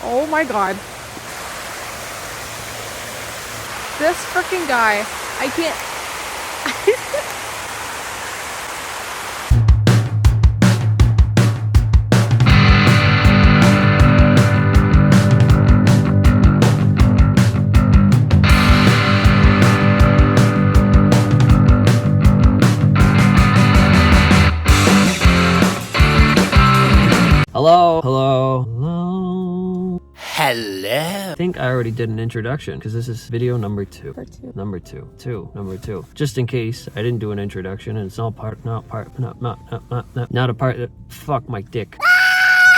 Oh my god. This freaking guy. I can't. Hello. I think I already did an introduction because this is video number 2. Number two. Just in case I didn't do an introduction and it's not a part fuck my dick.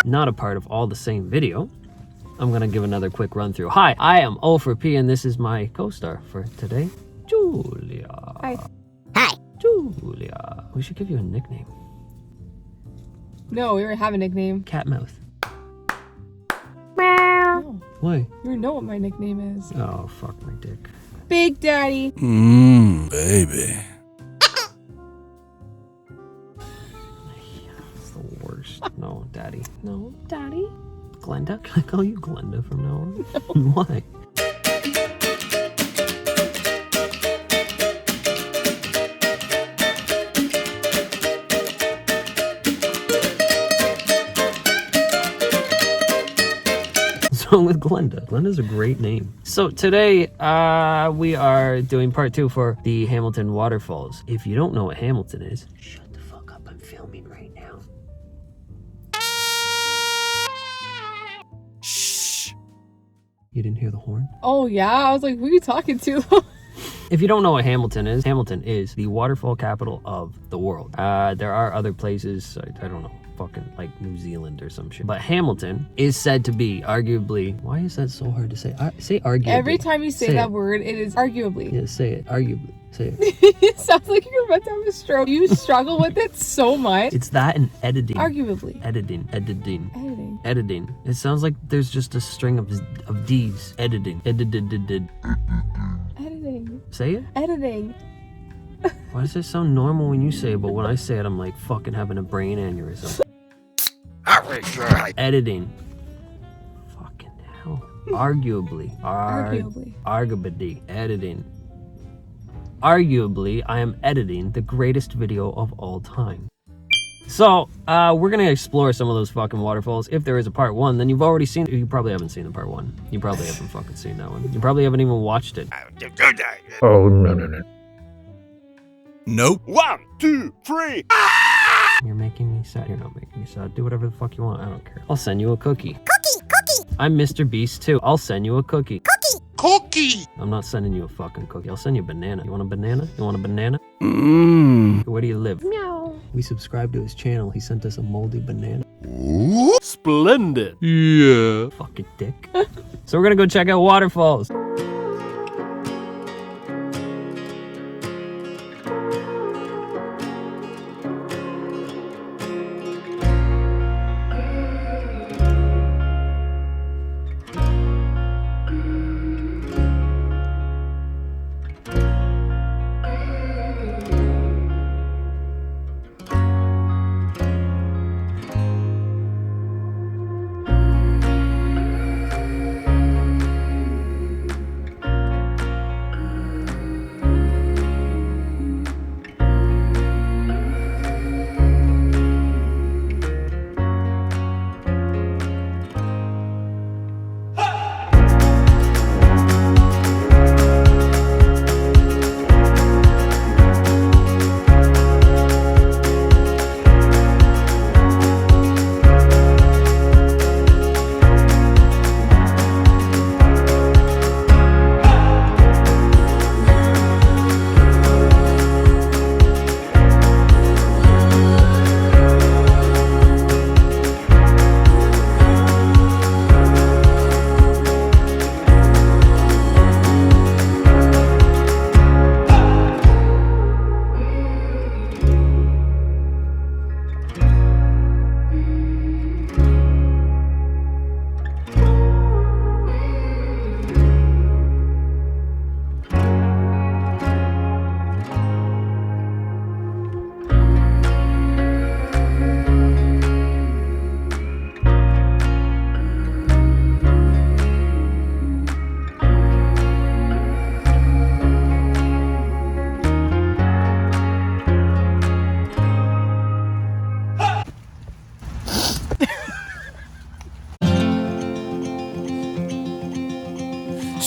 Not a part of all the same video. I'm gonna give another quick run through. Hi, I am O4P and this is my co-star for today, Julia. Hi. Julia. We should give you a nickname. No, we already have a nickname. Catmouth. No. Why? You already know what my nickname is. Oh, fuck my dick. Big Daddy. Baby. It's the worst. No, Daddy. No, Daddy. Glenda? Can I call you Glenda from now on? No. Why? What's wrong with Glenda? Glenda's a great name. So today, we are doing part 2 for the Hamilton Waterfalls. If you don't know what Hamilton is, shut the fuck up. I'm filming right now. Shh. You didn't hear the horn? Oh yeah, I was like, who are you talking to? If you don't know what Hamilton is the waterfall capital of the world. There are other places, I don't know, fucking like New Zealand or some shit. But Hamilton is said to be arguably, why is that so hard to say? Say arguably. Every time you say that word, it is arguably. Yeah, say it, arguably. Say it. It sounds like you're about to have a stroke. You struggle with it so much. It's that and editing. Arguably. Editing. Editing. It sounds like there's just a string of D's. Editing. Editing. Say it. Editing. Why does it sound normal when you say it, but when I say it, I'm like fucking having a brain aneurysm. Editing. Fucking hell. Arguably. Editing. Arguably, I am editing the greatest video of all time. So, we're gonna explore some of those fucking waterfalls. If there is a part 1, then you've already seen it. You probably haven't seen the part 1. You probably haven't fucking seen that one. You probably haven't even watched it. Oh, no. Nope. 1, 2, 3. You're making me sad. You're not making me sad. Do whatever the fuck you want. I don't care. I'll send you a cookie. Cookie. I'm Mr. Beast too. I'll send you a cookie. Cookie. I'm not sending you a fucking cookie. I'll send you a banana. You want a banana? Mmm. Where do you live? Meow. We subscribed to his channel. He sent us a moldy banana. Splendid. Yeah. Fucking dick. So we're gonna go check out waterfalls.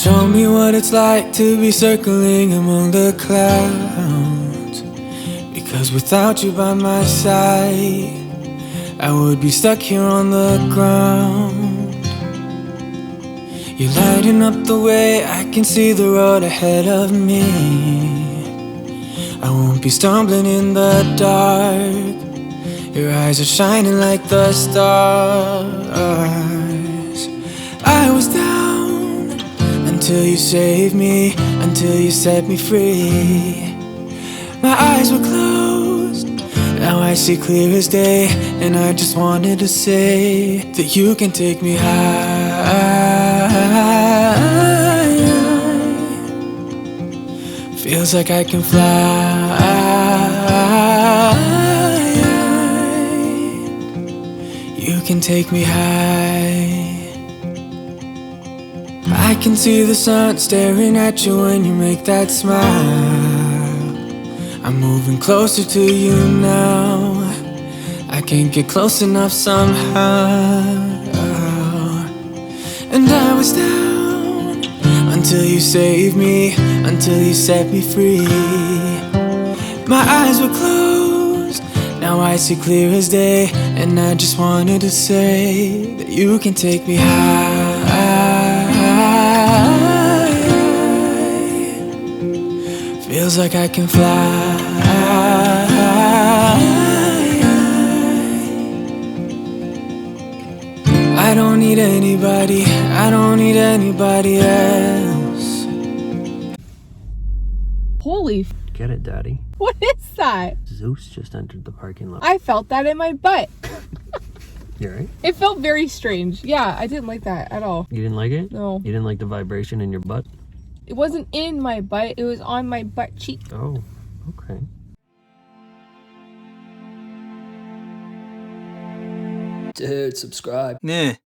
Show me what it's like to be circling among the clouds. Because without you by my side, I would be stuck here on the ground. You're lighting up the way, I can see the road ahead of me. I won't be stumbling in the dark. Your eyes are shining like the stars. I was down until you saved me, until you set me free. My eyes were closed, now I see clear as day. And I just wanted to say that you can take me high. Feels like I can fly. You can take me high. I can see the sun staring at you when you make that smile. I'm moving closer to you now. I can't get close enough somehow. And I was down until you saved me, until you set me free. My eyes were closed, now I see clear as day. And I just wanted to say that you can take me high. Feels like I can fly. I don't need anybody, I don't need anybody else. Holy Get it, Daddy. what is that? Zeus just entered the parking lot. I felt that in my butt. You right? It felt very strange. Yeah, I didn't like that at all. You didn't like it? No. You didn't like the vibration in your butt? It wasn't in my butt, it was on my butt cheek. Oh, okay. Dude, subscribe. Nah.